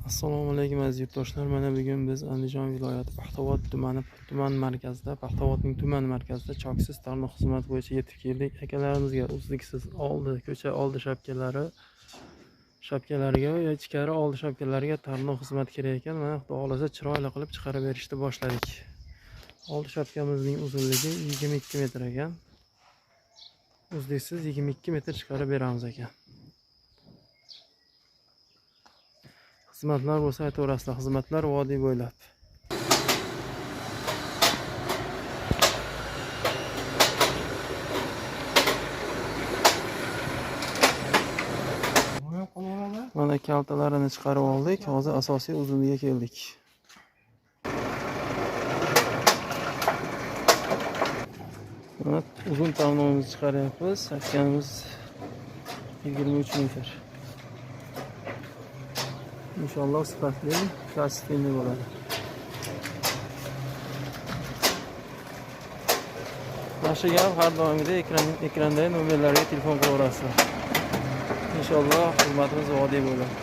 Assalomu alaykum aziz yurtdoshlar. Mana bugun biz Andijon viloyati Paxtavod tuman markazida, Paxtavodning tuman markazida choksiz tarmoq xizmat bo'yicha yetib keldik. Akalarimizga uzluksiz oldi ko'cha oldi shapkalariga va ichkari oldi shapkalariga tarmoq xizmat kerak ekan. Mana xudo xolasa chiroyli qilib chiqarib berishni boshladik. Oldi shapkamizning uzunligi 22 metr ekan. Uzluksiz 22 metr chiqarib beramiz ekan. Xizmatlar bo'lsa aytaverasizlar. Xizmatlar vodiy bo'ylab. Mana kaltalarini chiqarib oldik. Hozir asosiy uzunligiga keldik. Mana uzun tarmoqimizni chiqaryapmiz. Aytganimiz 23 metr. İnşallah sifatli, lastikli bo'ladi. Yaxshi gap, har doimgidek ekrandagi nomerlarga telefon qilaverasizlar. Inshaalloh xizmatimiz vodiy bo'ladi.